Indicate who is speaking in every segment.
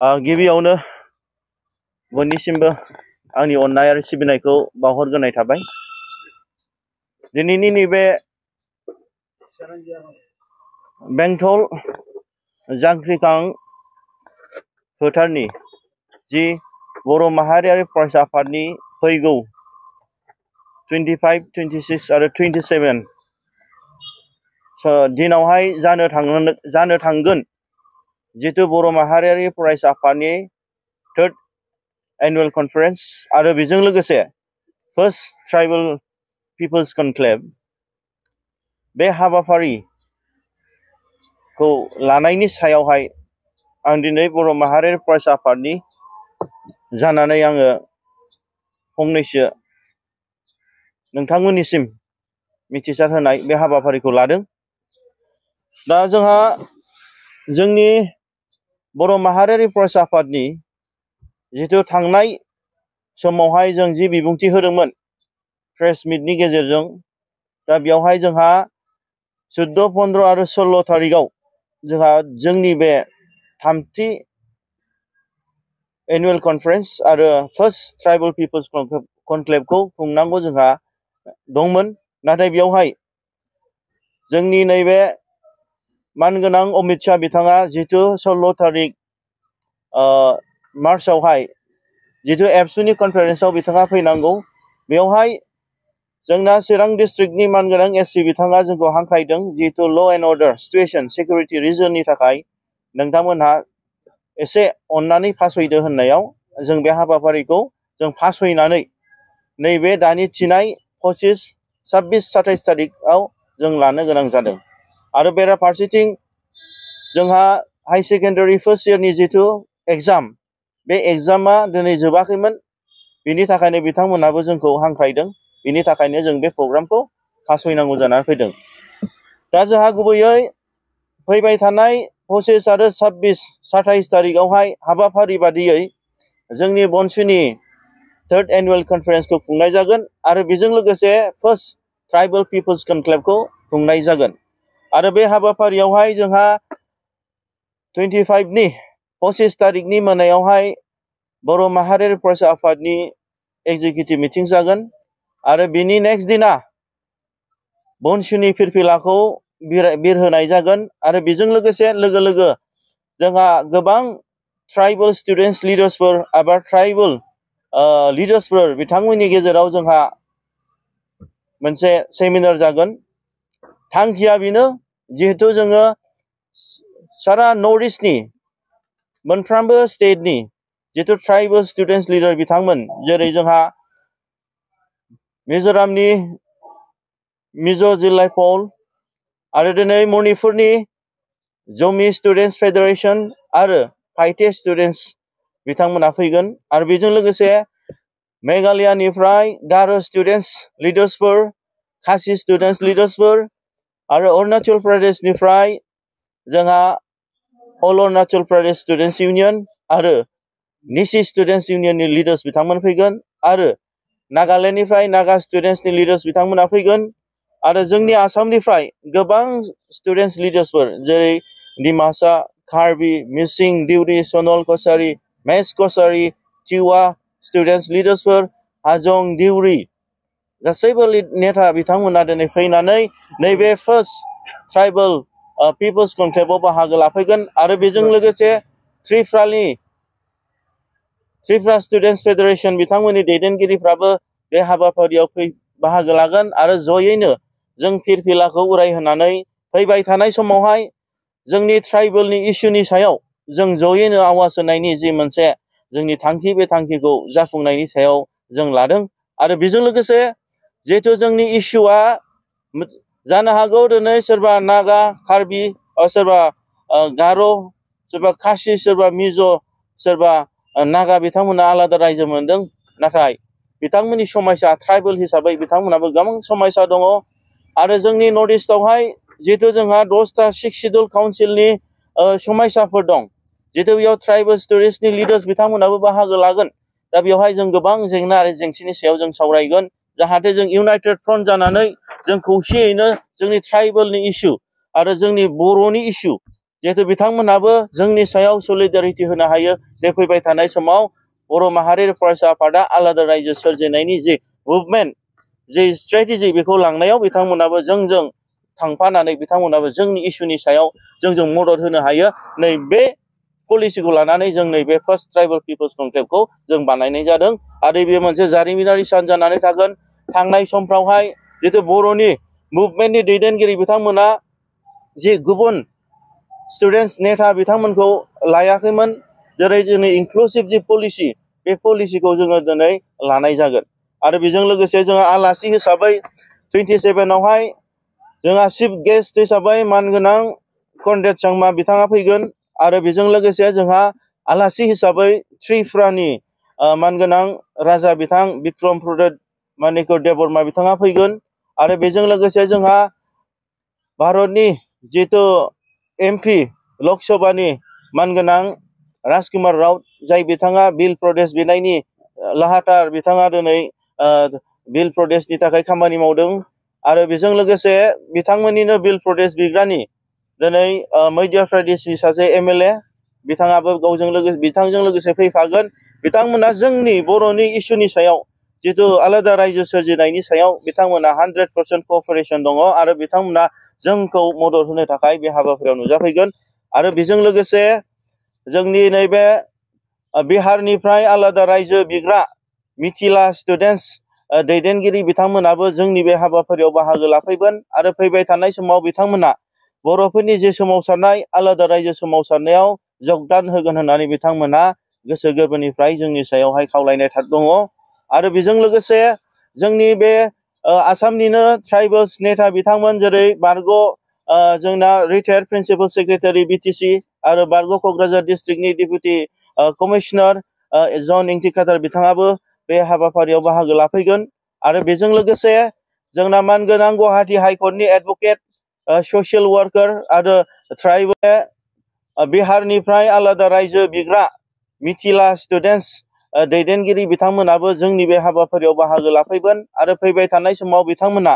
Speaker 1: गिबियावनो बयनिसिमबो आंनि अननाय आरो सिबिनायखौ बावहरग्रोनाय थाबाय। दिनैनि नैबे बेंटल जांख्रिखां फोथारनि जि बर' माहारियारि फरायसा आफादनि फैगौ 25, 26 आरो 27 दिनावहाय जानो थांगोन जितु बर' माहारियारि फरायसा आफादनि 3rd एनुअल कनफारेन्स आरो बेजों लोगोसे फर्स्ट ट्राइबल पिपल्स कनक्लेव बे हाबाफारिखौ लानायनि सायावहाय आं दिनै बर' माहारियारि फरायसा आफादनि जानानै आङो फंनैसो नोंथांमोननिसिम मिथिसार होनाय बे हाबाफारिखौ लादों। दा जोंहा जोंनि बर' माहारियारि फरायसा आफादनि जितु थांनाय समावहाय जों जि बिबुंथि होदोंमोन प्रेस मिटनि गेजेरजों, दा बेयावहाय जोंहा 14, 15 आरो 16 थारिखआव जोंहा जोंनि बे 3थि एनुअल कनफारेन्स आरो फर्स्ट ट्राइबल पिपल्स कनक्लेवखौ खुंनांगौ जोंहा दंमोन। नाथाय बेयावहाय जोंनि नैबे मानगोनां अमित शाह बिथाङा जितु 16 थारिख मार्चआवहाय जितु एबसुनि कनफारेन्सआव बिथाङा फैनांगौ, बेवहाय जोंना चिरां डिस्ट्रिक्टनि मानगोनां एसपि बिथाङा जोंखौ हांख्रायदों जितु ल' एन्ड अर्डार सिटुएसन सिकिउरिटि रिजननि थाखाय नोंथांमोनहा एसे अननानै फासयदो होननायाव जों बे हाबाफारिखौ जों फासयनानै नैबे दानि थिनाय 25, 26, 27 थारिखआव जों लानो गोनां जादों। आरो बेराफारसेथिं जोंहा हाई सेकेन्डारि फार्स्ट इयारनि जितु एग्जाम, बे एग्जामा दिनै जोबाखैमोन, बिनि थाखायनो बिथांमोनहाबो जोंखौ हांख्रायदों, बिनि थाखायनो जों बे प्रग्रामखौ फासयनांगौ जानानै फैदों। दा जोंहा गुबैयै फैबाय थानाय 25 आरो 26, 27 थारिखआवहाय हाबाफारि बादियै जोंनि बनसुनि 3rd एनुअल कनफारेन्सखौ खुंनाय जागोन आरो बेजों लोगोसे फर्स्ट ट्राइबल पिपल्स कनक्लेवखौ खुंनाय जागोन। आरो बे हाबाफारियावहाय जोंहा 25 थारिखनि मोनायावहाय बर' माहारियारि फरायसा आफादनि एग्जिकिउटिभ मिटिं जागोन आरो बिनि नेक्स्ट दिना बनसुनि फिरफिलाखौ बिरहोनाय जागोन। आरो बेजों लोगोसे लोगो लोगो जोंहा गोबां ट्राइबल स्टुडेन्टस लिडार्सफोर एबा ट्राइबल लिडार्सफोर बिथांमोननि गेजेराव जोंहा मोनसे सेमिनार जागोन। थांखिया बेनो जिहेथु जोङो सारा नर्थ इस्टनि मोनफ्रोमबो स्टेटनि जितु ट्राइबल स्टुडेन्टस लिडार बिथांमोन, जेरै जोंहा मिज'रामनि मिज' जिल्लाय पल आरो दिनै मणिपुरनि जमि स्टुडेन्टस फेडारेसन आरो फाइटे स्टुडेन्टस बिथांमोना फैगोन। आरो बेजों लोगोसे मेघालयानिफ्राय गार' स्टुडेन्टस लिडार्सफोर, खासि स्टुडेन्टस लिडार्सफोर आरो अरुणाचल प्रदेशनिफ्राय जोंहा अल अरुणाचल प्रदेश स्टुडेन्टस इउनियन आरो निसि स्टुडेन्टस इउनियननि लिडार्स बिथांमोन फैगोन आरो नागालेण्डनिफ्राय नागा स्टुडेन्टसनि लिडार्स बिथांमोना फैगोन आरो जोंनि आसामनिफ्राय गोबां स्टुडेन्टस लिडार्सफोर जेरै डिमासा, कार्बि, मिसिं, दिउरि, सनल कसारि, मेस कसारि, टिवा स्टुडेन्टस लिडार्सफोर, हाजं, दिउरि गासैबो नेता बिथांमोना दिनै फैनानै नैबे फार्स्ट ट्राइबल पिपल्स कनक्लेवआव बाहागो लाफैगोन। आरो बेजों लोगोसे त्रिपुरा स्टुडेन्टस फेडारेसन बिथांमोननि दैदेनगिरिफ्राबो बे हाबाफारियाव बाहागो लागोन आरो जयैनो जों फिरफिलाखौ उरायहोनानै फैबाय थानाय समावहाय जोंनि ट्राइबेलनि इसुनि सायाव जों जयैनो आवाज होनायनि जि मोनसे जोंनि थांखि, बे थांखिखौ जाफुंनायनि सायाव जों लादों। आरो बेजों लोगोसे जिहेथु जोंनि इसुआ जानो हागौ दिनै सोरबा नागा, कार्बि, सोरबा गार', सोरबा खासि, सोरबा मिज', सोरबा नागा बिथांमोना आलादा रायजो मोनदों, नाथाय बिथांमोननि समायसा ट्राइबेल हिसाबै बिथांमोनाबो गोबां समायसा दङ। आरो जोंनि नर्थ इस्टआवहाय जिहेथु जोंहा 10टा 6 सिडुल काउन्सिलनि समायसाफोर दं, जिहेतु बेयाव ट्राइबेल स्टुडेन्टसनि लिडार्स बिथांमोनाबो बाहागो लागोन। दा बेवहाय जों गोबां जेंना आरो जेंसिनि सायाव जों सावरायगोन, जाहाथे जों इउनाइटेड फ्रन्ट जानानै जों खौसेयैनो जोंनि ट्राइबेलनि इसु आरो जोंनि बर'नि इसु जिहेतु बिथांमोनाबो जोंनि सायाव सलिडारिटि होनो हायो बे फैबाय थानाय समाव बर' माहारि फरायसा आफादा आलादा रायजो सोरजिनायनि जि मुभमेन्ट जि स्ट्रेटेजि बेखौ लांनायाव बिथांमोनाबो जोंजों थांफानानै बिथांमोनाबो जोंनि इस्युनि सायाव जोंजों मदद होनो हायो नैबे पलिसिखौ लानानै जों नैबे फार्स्ट ट्राइबेल पिपल्स कनक्लेभखौ जों बानायनाय जादों आरो बेयो मोनसे जारिमिनारि सान जानानै थागोन थांनाय समफ्रावहाय जितु बर'नि मुभमेन्टनि दैदेनगिरि बिथांमोना जि गुबुन स्टुडेन्टस नेता बिथांमोनखौ लायाखैमोन जेरै जोंनि इनक्लुसिभ जि पलिसि बे पलिसिखौ जोङो दिनै लानाय जागोन आरो बेजों लोगोसे जोङो आलासि हिसाबै 27आवहाय जोंहा चिफ गेस्ट हिसाबै मानगोनां कनरेड चांमा बिथाङा फैगोन आरो बेजों लोगोसे जोंहा आलासि हिसाबै त्रिपुरानि मानगोनां राजा बिथां बिक्रम प्रदोत मानिक देबबर्मा बिथाङा फैगोन आरो बेजों लोगोसे जोंहा भारतनि जितु एमपि लक सभानि मानगोनां राजकुमार राव जाय बिथाङा बिल प्रदेश बिनायनि लाहाटार बिथाङा दिनै बिल प्रदेशनि थाखाय खामानि मावदों आरो बेजों लोगोसे बिथांमोननिनो बिल प्रदेश बिग्रानि दिनै मध्य प्रदेशनि सासे एमएलए बिथाङाबो बिथांजों लोगोसे फैफागोन बिथांमोना जोंनि बर'नि इस्युनि सायाव जितु आलादा रायजो सोरजिनायनि सायाव बिथांमोना 100% क'अपारेसन दङ आरो बिथांमोना जोंखौ मदद होनो थाखाय बे हाबाफारियाव नुजाफैगोन आरो बेजों लोगोसे जोंनि नैबे बिहारनिफ्राय आलादा रायजो बिग्रा मिथिला स्टुडेन्टस दैदेनगिरि बिथांमोनाबो जोंनि बे हाबाफारियाव बाहागो लाफैगोन आरो फैबाय थानाय समाव बिथांमोना बर'फोरनि जे सोमावसारनाय आलादा रायजो सोमावसारनायाव जगदान होगोन होननानै बिथांमोना गोसो गोरबोनिफ्राय जोंनि सायावहाय खावलायनाय दङ आरो बेजों लोगोसे जोंनि बे आसामनिनो ट्राइबेल्स नेता बिथांमोन जेरै बारग' जोंना रिटायार्ड प्रिन्सिपाल सेक्रेटारि बिटिसि आरो बारग' क'क्राझार डिस्ट्रिक्टनि डेपुटि कमिशनार जन इंटिकाटार बिथाङाबो बे हाबाफारियाव बाहागो लाफैगोन आरो बेजों लोगोसे जोंना मानगोनां गुवाहाटी हाइकर्टनि एडभकेट ससियेल वार्कार आरो ट्राइबेल बिहारनिफ्राय आलादा रायजो बिग्रा मिथिला स्टुडेन्टस दैदेनगिरि बिथांमोनाबो जोंनि बे हाबाफारियाव बाहागो लाफैगोन आरो फैबाय थानाय समाव बिथांमोना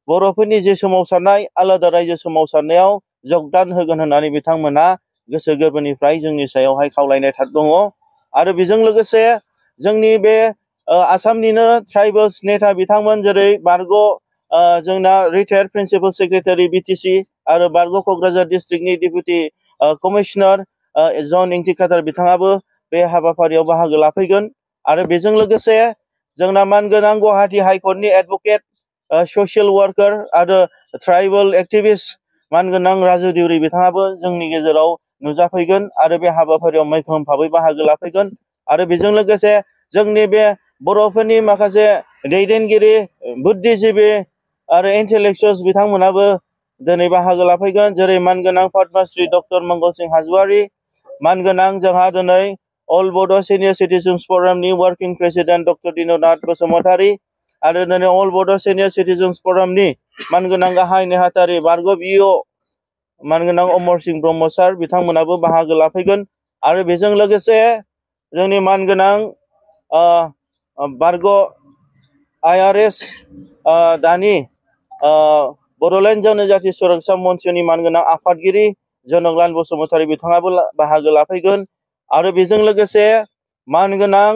Speaker 1: बर'फोरनि जे सोमावसारनाय आलादा रायजो सोमावसारनायाव जगदान होगोन होननानै बिथांमोना गोसो गोरबोनिफ्राय जोंनि सायावहाय खावलायनाय दङ आरो बेजों लोगोसे जोंनि बे आसामनिनो ट्राइबेल्स नेता बिथांमोन जेरै बारग' जोंना रिटायार्ड प्रिन्सिपाल सेक्रेटारि बिटिसि आरो बारग' क'क्राझार डिस्ट्रिक्टनि डेपुटि कमिशनार जन इंटिकाटार बिथाङाबो बे हाबाफारियाव बाहागो लाफैगोन आरो बेजों लोगोसे जोंना मानगोनां गुवाहाटी हाइकर्टनि एडभकेट ससियेल वार्कार आरो ट्राइबेल एक्टिभिस्ट मानगोनां राजु दिउरि बिथाङाबो जोंनि गेजेराव नुजाफैगोन आरो बे हाबाफारियाव मैखोम भाबै बाहागो लाफैगोन आरो बेजों लोगोसे जोंनि बे बर'फोरनि माखासे दैदेनगिरि बुद्धिजिबि आरो इन्टेलेक्सुवेल्स बिथांमोनाबो दिनै बाहागो लाफैगोन जेरै मानगोनां पद्मश्री डक्टर मंगल सिं हाज'वारि मानगोनां जोंहा दिनै अल बड' सिनियर सिटिजेन्स फरामनि working president doctor Dinanath Basumatary आरो दिनै अल बड' सिनियर सिटिजेन्स फरामनि मानगोनां गाहाय नेहाथारि बारग' बिअ मानगोनां अमर सिंह ब्रह्म सार बिथांमोनाबो बाहागो लाफैगोन आरो बेजों लोगोसे जोंनि मानगोनां बारग' IRS दानि बड'लेण्ड जनजाति सुरक्षा मन्चनि मानगोनां आफादगिरि जनकलाल बसुमतारी बिथाङाबो बाहागो लाफैगोन आरो बेजों लोगोसे मानगोनां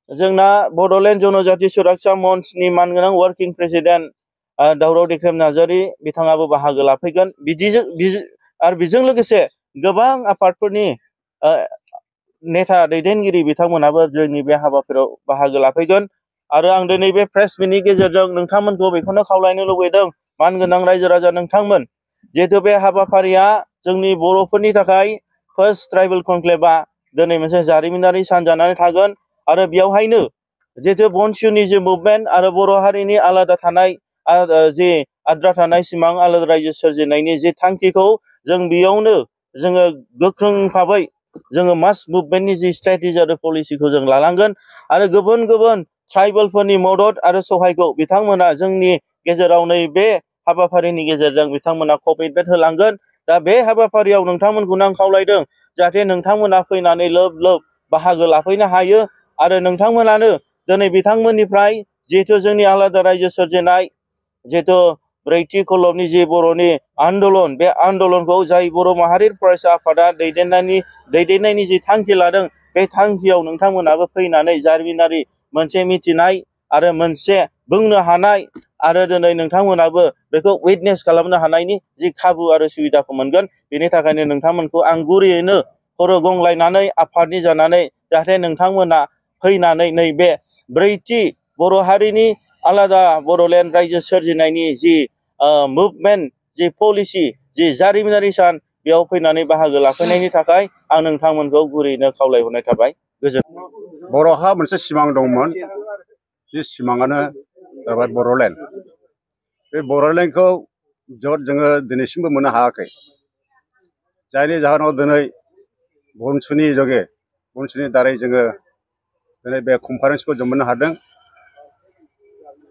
Speaker 1: जोंना बड'लेण्ड जनजाति सुरक्षा मन्चनि मानगोनां वार्किं प्रेसिडेन्ट दावराव देख्रेम नार्जारि बिथाङाबो बाहागो लाफैगोन आरो बेजों लोगोसे गोबां आफादफोरनि नेता दैदेनगिरि बिथांमोनाबो जोंनि बे हाबाफारियाव बाहागो लाफैगोन आरो आं दिनै बे प्रेस मिटनि गेजेरजों नोंथांमोनखौ बेखौनो खावलायनो लुबैदों मानगोनां रायजो राजा नोंथांमोन जिहेतु बे हाबाफारिया जोंनि बर'फोरनि थाखाय फार्स्ट ट्राइबेल कनक्लेभआ दिनै मोनसे जारिमिनारि सान जानानै थागोन आरो बेयावहायनो जिहेतु बनसुनि जे मुभमेन्ट आरो बर' हारिनि आलादा थानाय जे आद्रा थानाय सिमां आलादा रायजो सोरजिनायनि जे थांखिखौ जों बेयावनो जोङो गोख्रों भाबै जोङो मास मुभमेन्टनि जि स्ट्रेटेजि आरो पलिसिखौ जों लानांगोन आरो गुबुन गुबुन ट्राइबेलफोरनि मदद आरो सहायखौ बिथांमोना जोंनि गेजेराव नैबे हाबाफारिनि गेजेरजों बिथांमोना कमिटमेन्ट होलांगोन दा बे हाबाफारियाव नोंथांमोनखौनो आं खावलायदों जाहाथे नोंथांमोना फैनानै लोब लोब बाहागो लाफैनो हायो आरो नोंथांमोनानो दिनै बिथांमोननिफ्राय जिहेथु जोंनि आलादा रायजो सोरजिनाय जिहेथु ब्रैथि खलबनि जि बर'नि आन्दलन बे आन्दलनखौ जाय बर' माहारि फरायसा आफादा दैदेननायनि जि थांखि लादों बे थांखियाव नोंथांमोनाबो फैनानै जारिमिनारि मोनसे मिथिनाय आरो मोनसे बुंनो हानाय आरो दिनै नोंथांमोनाबो बेखौ विटनेस खालामनो हानायनि जि खाबु आरो सुबिदाखौ मोनगोन। बेनि थाखायनो नोंथांमोनखौ आं गुरैयैनो खर' गंलायनानै आफादनि जानानै जाहाथे नोंथांमोना फैनानै नैबे ब्रैथि बर' हारिनि आलादा बड'लेण्ड रायजो सोरजिनायनि जि मुभमेन्ट जि पलिसि जि जारिमिनारि सान बेयाव फैनानै बाहागो लाफैनायनि थाखाय आं नोंथांमोनखौ गुरैयैनो खावलायहरनाय थाबाय। गोजोन्थों।
Speaker 2: बर'हा मोनसे सिमां दंमोन, बे सिमाङानो जाबाय बड'लेण्ड। बे बड'लेण्डखौ जोङो दिनैसिमबो मोननो हायाखै, जायनि जाहोनाव दिनै बनसुनि जगे बनसुनि दारै जोङो दिनै बे कनफारेन्सखौ जों मोननो हादों।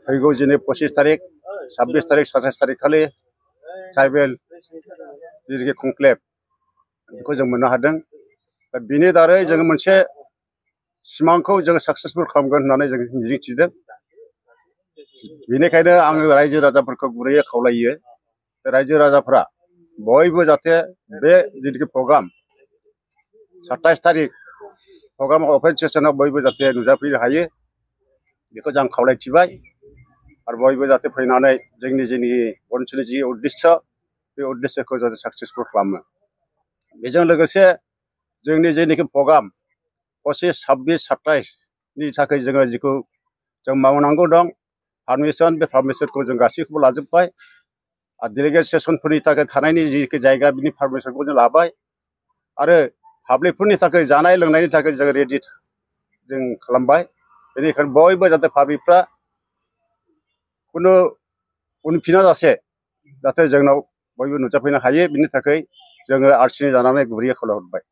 Speaker 2: फैगौ दिनै 25 तारिख 26 तारिख 27 तारिख खालि ट्राइबेल जिनोखि कनक्लेभ बेखौ जों मोननो हादों। दा बिनि दारै जोङो मोनसे सिमांखौ जोङो साक्सेसफुल खालामगोन होननानै जों मिजिंथिदों। बेनिखायनो आङो रायजो राजाफोरखौ गुरैयै खावलायो, रायजो राजाफ्रा बयबो जाहाथे बे जिनोखि प्रग्राम 27 तारिख प्रग्राम अपेन सेसनाव बयबो जाहाथे नुजाफैनो हायो बेखौ जों खावलायथिबाय। आरो बयबो जाहाथे फैनानै जोंनि बनसुनि जि उद्देश्य बे उद्देश्यखौ जों साक्सेसफुल खालामो। बेजों लोगोसे जोंनि जेनोखि प्रग्राम 25, 26, 27 नि थाखाय जोङो जिखौ जों मावनांगौ दं पारमिसन, बे पारमिसनखौ जों गासैखौबो लाजोब्बाय। आरो डेलिगेट सेसनफोरनि थाखाय थानायनि जिखि जायगा बिनि पारमिसनखौ जों लाबाय। आरो पाब्लिकफोरनि थाखाय जानाय लोंनायनि थाखाय जों रेडि जों खालामबाय। बेनिखायनो बयबो जाहाथे पाब्लिकफ्रा खुनु उनफिना जासे जाहाथे जोंनाव बयबो नुजाफैनो हायो, बिनि थाखाय जोङो आरसिनि जानानै गुरैयै खावलायहरबाय।